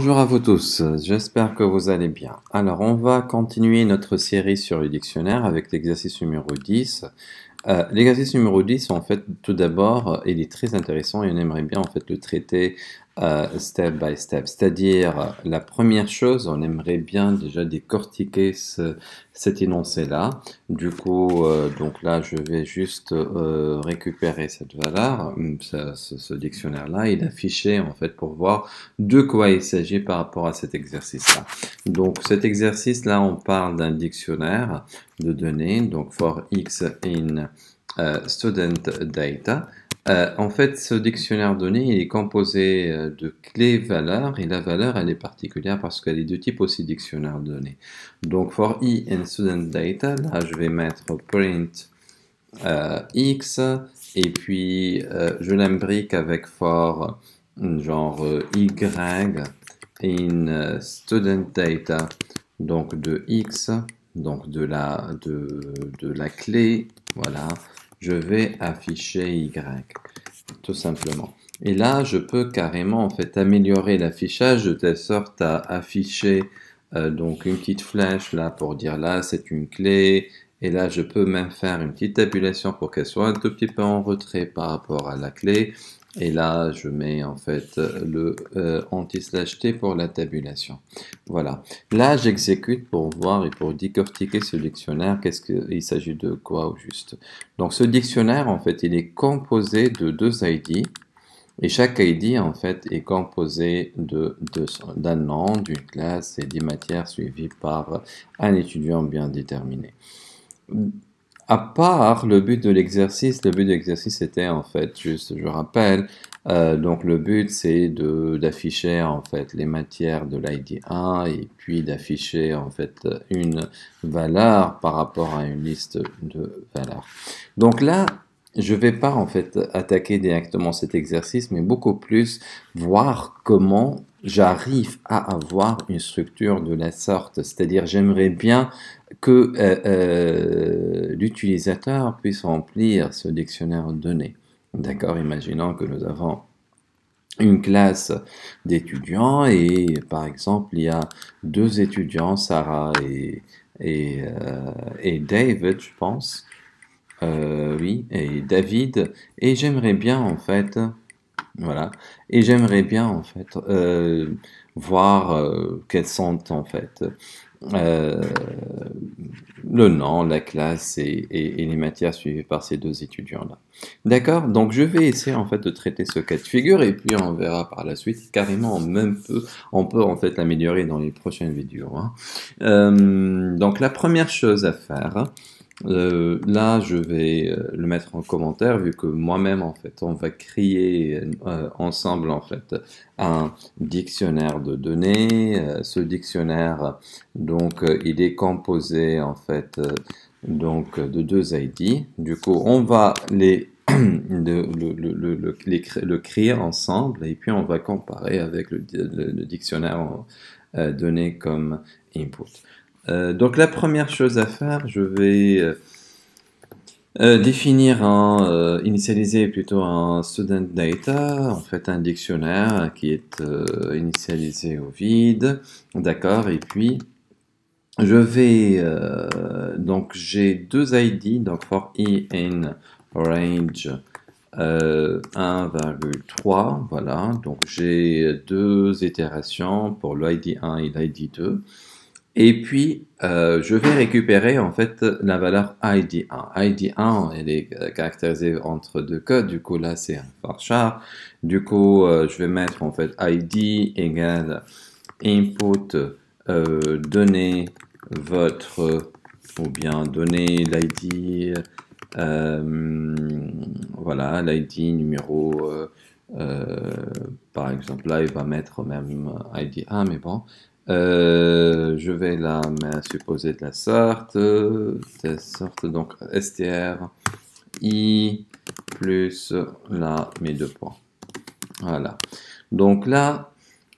Bonjour à vous tous, j'espère que vous allez bien. Alors, on va continuer notre série sur le dictionnaire avec l'exercice numéro 10. L'exercice numéro 10, en fait, tout d'abord, il est très intéressant et on aimerait bien en fait le traiter step by step. C'est-à-dire, la première chose, on aimerait bien déjà décortiquer cet énoncé-là. Du coup, donc là, je vais juste récupérer cette valeur, ce dictionnaire-là, et l'afficher en fait pour voir de quoi il s'agit par rapport à cet exercice-là. Donc, cet exercice-là, on parle d'un dictionnaire de données, donc for x in student data. En fait, ce dictionnaire données il est composé de clés valeurs et la valeur elle est particulière parce qu'elle est de type aussi dictionnaire données. Donc for i in student data, là je vais mettre print x et puis je l'imbrique avec for genre y in student data, donc de x, donc de la clé, voilà, je vais afficher y, tout simplement. Et là, je peux carrément en fait améliorer l'affichage de telle sorte à afficher donc une petite flèche là pour dire là c'est une clé. Et là, je peux même faire une petite tabulation pour qu'elle soit un tout petit peu en retrait par rapport à la clé. Et là, je mets en fait le anti/t pour la tabulation. Voilà. Là, j'exécute pour voir et pour décortiquer ce dictionnaire. Il s'agit de quoi au juste? Donc, ce dictionnaire, en fait, il est composé de deux ID. Et chaque ID, en fait, est composé d'un nom, d'une classe et des matières suivies par un étudiant bien déterminé. À part le but de l'exercice était en fait, juste je rappelle, donc le but c'est d'afficher en fait les matières de l'ID 1 et puis d'afficher en fait une valeur par rapport à une liste de valeurs. Donc là, je vais pas en fait attaquer directement cet exercice, mais beaucoup plus voir comment j'arrive à avoir une structure de la sorte. C'est-à-dire, j'aimerais bien que l'utilisateur puisse remplir ce dictionnaire de données. D'accord, imaginons que nous avons une classe d'étudiants et par exemple il y a deux étudiants, Sarah et David, je pense. Oui, et David, et j'aimerais bien en fait, voilà, et j'aimerais bien en fait voir quels sont en fait euh, le nom, la classe et les matières suivies par ces deux étudiants-là. D'accord? Donc je vais essayer en fait de traiter ce cas de figure et puis on verra par la suite. Carrément, on peut en fait l'améliorer dans les prochaines vidéos, hein. Donc la première chose à faire, là, je vais le mettre en commentaire vu que moi-même, en fait, on va créer ensemble, en fait, un dictionnaire de données. Ce dictionnaire, donc, il est composé, en fait, donc, de deux ID. Du coup, on va le créer ensemble et puis on va comparer avec le dictionnaire donné comme input. Donc la première chose à faire, je vais initialiser plutôt un student data, en fait un dictionnaire qui est initialisé au vide, d'accord, et puis je vais, donc j'ai deux ID, donc for i in range 1,3, voilà, donc j'ai deux itérations pour l'ID 1 et l'ID 2. Et puis, je vais récupérer en fait la valeur ID1. ID1, elle est caractérisée entre deux codes. Du coup, là, c'est un varchar. Du coup, je vais mettre en fait ID égale input donner votre ou bien donner l'ID. Voilà, l'ID numéro. Par exemple, là, il va mettre même ID1, mais bon. Je vais la supposer de la sorte, donc str i plus là mes deux points. Voilà. Donc là,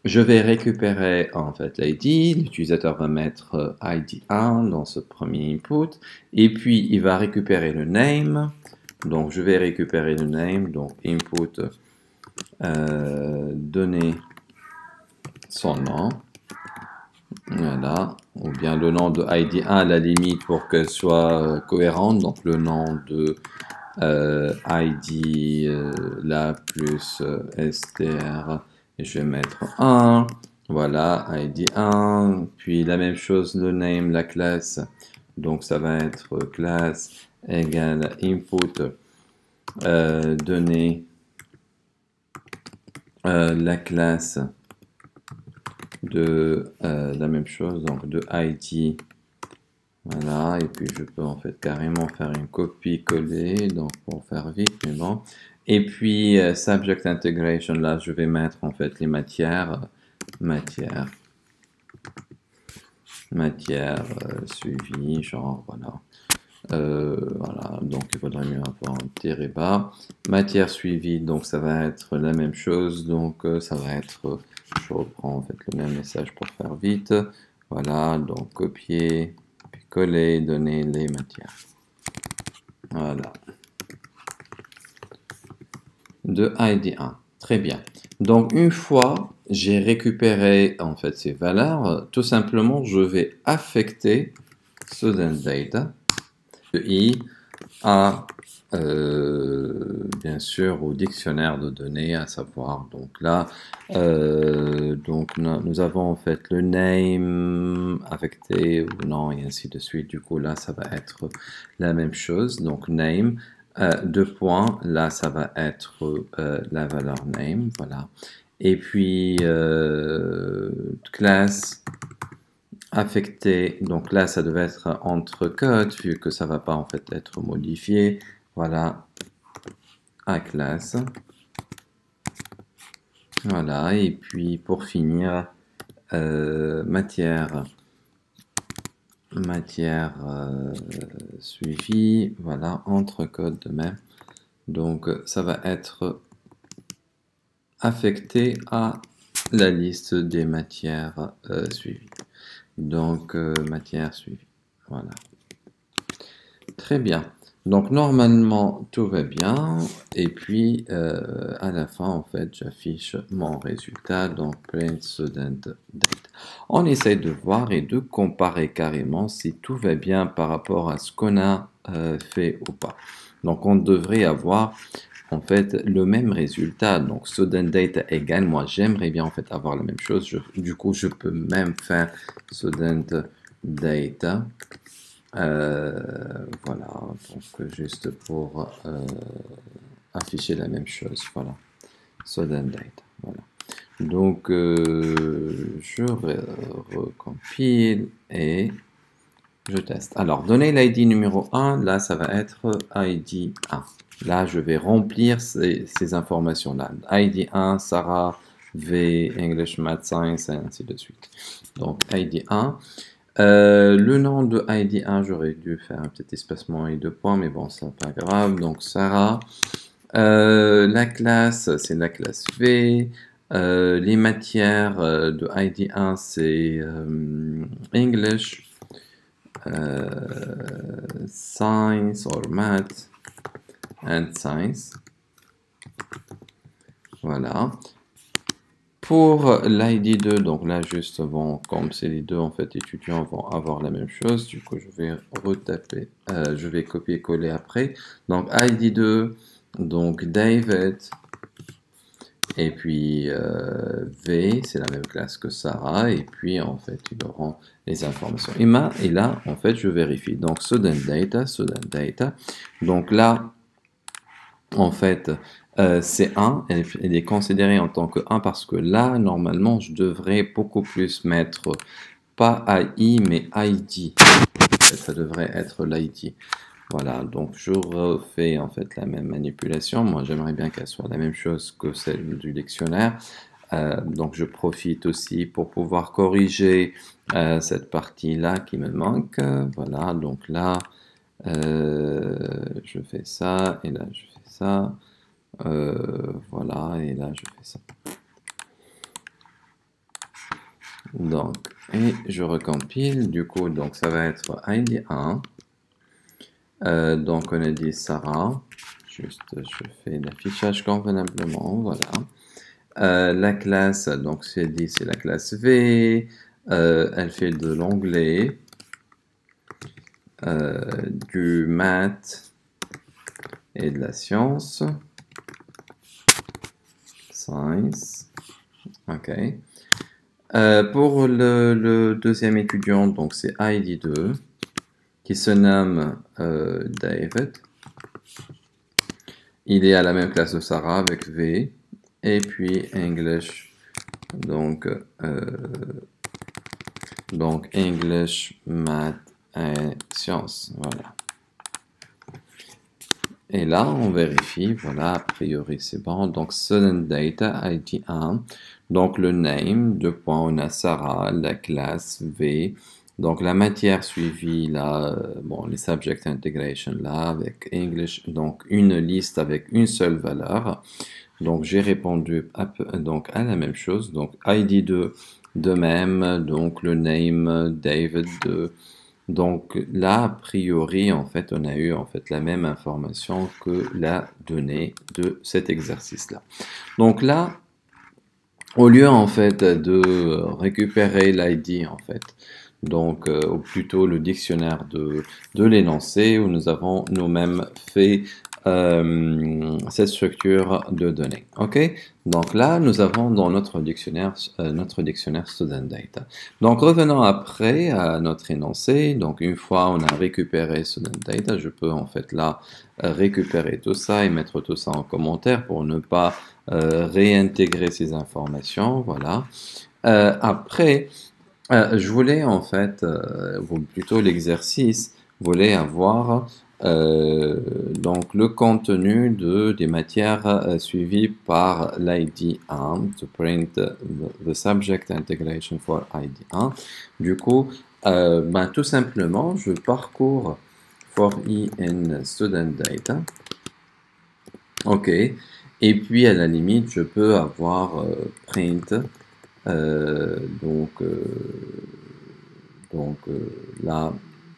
je vais récupérer en fait l'ID. L'utilisateur va mettre ID1 dans ce premier input, et puis il va récupérer le name. Donc je vais récupérer le name, donc input donner son nom. Voilà, ou bien le nom de ID1 à la limite pour qu'elle soit cohérente, donc le nom de ID là plus str, et je vais mettre 1, voilà, ID1, puis la même chose, le name, la classe, donc ça va être classe égale input, donner la classe de la même chose, donc de ID, voilà, et puis je peux en fait carrément faire une copie-coller, donc pour faire vite, mais bon. Et puis subject integration, là je vais mettre en fait les matières suivies, genre voilà. Voilà, donc il faudrait mieux avoir un tiret bas. Matière suivie, donc ça va être la même chose, donc ça va être, je reprends en fait le même message pour faire vite. Voilà, donc copier, puis coller, donner les matières. Voilà. De ID1. Très bien. Donc une fois j'ai récupéré en fait ces valeurs, tout simplement je vais affecter student data de i à bien sûr au dictionnaire de données, à savoir donc là donc nous avons en fait le name affecté ou non et ainsi de suite. Du coup là ça va être la même chose, donc name deux points, là ça va être la valeur name, voilà, et puis classe affecté, donc là ça devait être entre code vu que ça va pas en fait être modifié, voilà, à classe, voilà, et puis pour finir matière suivie, voilà, entre code de même, donc ça va être affecté à la liste des matières suivies. Donc, matière suivie. Voilà. Très bien. Donc, normalement, tout va bien. Et puis, à la fin, en fait, j'affiche mon résultat. Donc, print student date. On essaie de voir et de comparer carrément si tout va bien par rapport à ce qu'on a fait ou pas. Donc, on devrait avoir en fait le même résultat, donc student data égale, moi j'aimerais bien en fait avoir la même chose, du coup je peux même faire student data, voilà, donc juste pour afficher la même chose, voilà, student data, voilà. Donc je recompile et je teste. Alors, donner l'ID numéro 1, là, ça va être ID 1. Là, je vais remplir ces informations-là. ID 1, Sarah, V, English, Math, Science, et ainsi de suite. Donc, ID 1. Le nom de ID 1, j'aurais dû faire un petit espacement et deux points, mais bon, c'est pas grave. Donc, Sarah. La classe, c'est la classe V. Les matières de ID 1, c'est English. Science or math and science. Voilà. Pour l'ID 2, donc là juste bon, comme c'est les deux en fait étudiants vont avoir la même chose, du coup je vais retaper, je vais copier-coller après. Donc ID 2, donc David, et puis V, c'est la même classe que Sarah, et puis en fait ils auront les informations. Et là en fait je vérifie. Donc student data. Donc là en fait c'est 1, elle est considérée en tant que 1 parce que là normalement je devrais beaucoup plus mettre pas AI mais ID. En fait, ça devrait être l'ID. Voilà, donc je refais en fait la même manipulation. Moi, j'aimerais bien qu'elle soit la même chose que celle du dictionnaire. Donc, je profite aussi pour pouvoir corriger cette partie-là qui me manque. Voilà, donc là, je fais ça, et là, je fais ça. Voilà, et là, je fais ça. Donc, et je recompile. Du coup, donc ça va être ID 1. Donc on a dit Sarah, juste je fais l'affichage convenablement, voilà. La classe, donc c'est dit, c'est la classe V. Elle fait de l'anglais, du maths et de la science. Science. OK. Pour le deuxième étudiant, donc c'est ID2, qui se nomme David. Il est à la même classe de Sarah avec V. Et puis English, donc English, maths et sciences. Voilà. Et là, on vérifie, voilà, a priori c'est bon. Donc, student data, ID 1. Donc, le name, deux points, on a Sarah, la classe V. Donc, la matière suivie, là, bon, les subject integration, là, avec English. Donc, une liste avec une seule valeur. Donc, j'ai répondu donc, à la même chose. Donc, ID2 de même. Donc, le name, David 2. Donc là, a priori, en fait, on a eu en fait la même information que la donnée de cet exercice-là. Donc là, au lieu en fait de récupérer l'ID en fait, donc ou plutôt le dictionnaire de l'énoncé où nous avons nous-mêmes fait cette structure de données. Ok, donc là nous avons dans notre dictionnaire student data. Donc revenons après à notre énoncé. Donc une fois on a récupéré student data, je peux en fait là récupérer tout ça et mettre tout ça en commentaire pour ne pas réintégrer ces informations. Voilà. Après, je voulais en fait, ou plutôt l'exercice, voulait avoir donc le contenu des matières suivies par l'ID 1, to print the subject integration for ID 1. Du coup, tout simplement, je parcours for i in student data. OK. Et puis, à la limite, je peux avoir print. Là,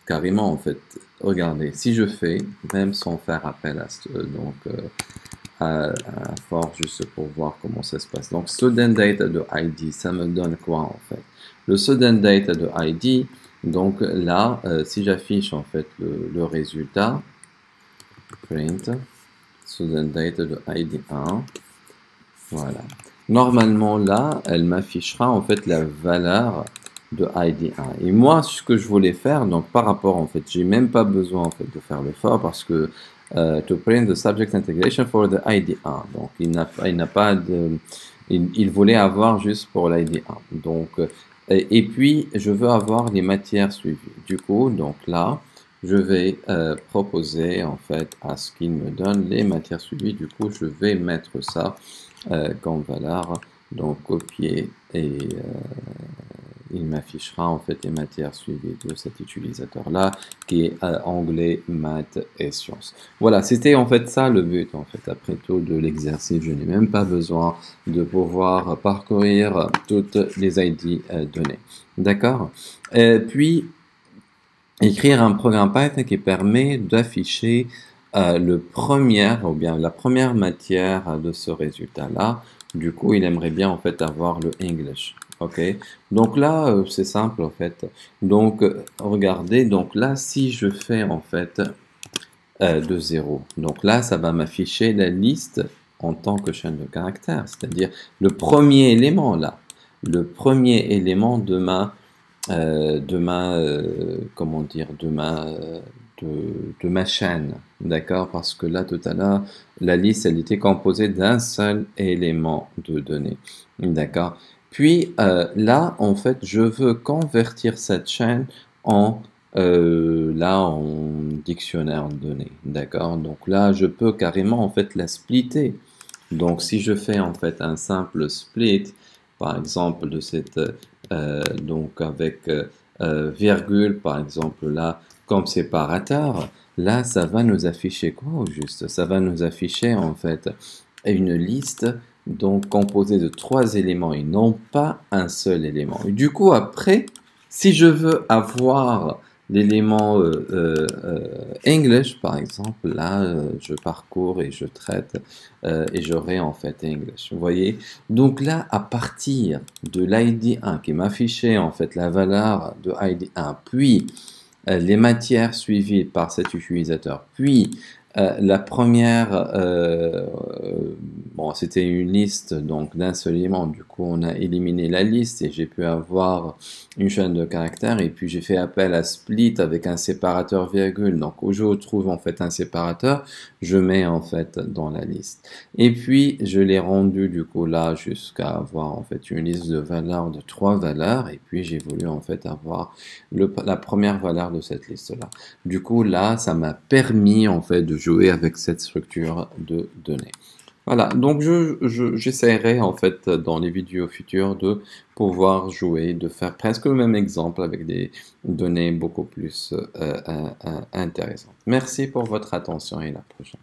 carrément, en fait, regardez, si je fais, même sans faire appel à for, juste pour voir comment ça se passe. Donc, student data de ID, ça me donne quoi, en fait? Le student data de ID, donc là, si j'affiche, en fait, le résultat, print, student data de ID 1, voilà. Normalement, là, elle m'affichera en fait la valeur de ID1. Et moi, ce que je voulais faire, donc par rapport, en fait, j'ai même pas besoin en fait de faire le for parce que to print the subject integration for the ID1. Donc, il n'a pas de, il voulait avoir juste pour l'ID1. Donc, et puis, je veux avoir les matières suivies. Du coup, donc là, je vais proposer en fait à ce qu'il me donne les matières suivies. Du coup, je vais mettre ça comme valeur, donc copier et il m'affichera en fait les matières suivies de cet utilisateur là qui est anglais, maths et sciences. Voilà, c'était en fait ça le but en fait après tout de l'exercice. Je n'ai même pas besoin de pouvoir parcourir toutes les ID données. D'accord? Puis écrire un programme Python qui permet d'afficher ou bien la première matière de ce résultat-là. Du coup, il aimerait bien en fait avoir le English. Ok, donc là c'est simple en fait. Donc regardez, donc là si je fais en fait de 0, donc là ça va m'afficher la liste en tant que chaîne de caractères, c'est-à-dire le premier élément là, le premier élément de ma comment dire, de ma chaîne, d'accord? Parce que là, tout à l'heure, la liste, elle était composée d'un seul élément de données, d'accord? Puis là, en fait, je veux convertir cette chaîne en dictionnaire de données, d'accord? Donc là, je peux carrément en fait la splitter. Donc si je fais en fait un simple split, par exemple de cette donc avec virgule par exemple là comme séparateur, là ça va nous afficher quoi au juste? Ça va nous afficher en fait une liste donc composée de 3 éléments et non pas un seul élément. Et du coup après, si je veux avoir l'élément English, par exemple, là, je parcours et je traite et j'aurai en fait English. Vous voyez? Donc là, à partir de l'ID 1 qui m'affichait en fait la valeur de ID 1, puis les matières suivies par cet utilisateur, puis la première, bon, c'était une liste donc d'un seul élément. Du coup, on a éliminé la liste et j'ai pu avoir une chaîne de caractères. Et puis, j'ai fait appel à split avec un séparateur virgule. Donc, où je trouve en fait un séparateur, je mets en fait dans la liste. Et puis, je l'ai rendu du coup là jusqu'à avoir en fait une liste de valeurs de 3 valeurs. Et puis, j'ai voulu en fait avoir la première valeur de cette liste-là. Du coup, là, ça m'a permis en fait de jouer avec cette structure de données. Voilà, donc j'essaierai en fait dans les vidéos futures de pouvoir jouer, de faire presque le même exemple avec des données beaucoup plus intéressantes. Merci pour votre attention et à la prochaine.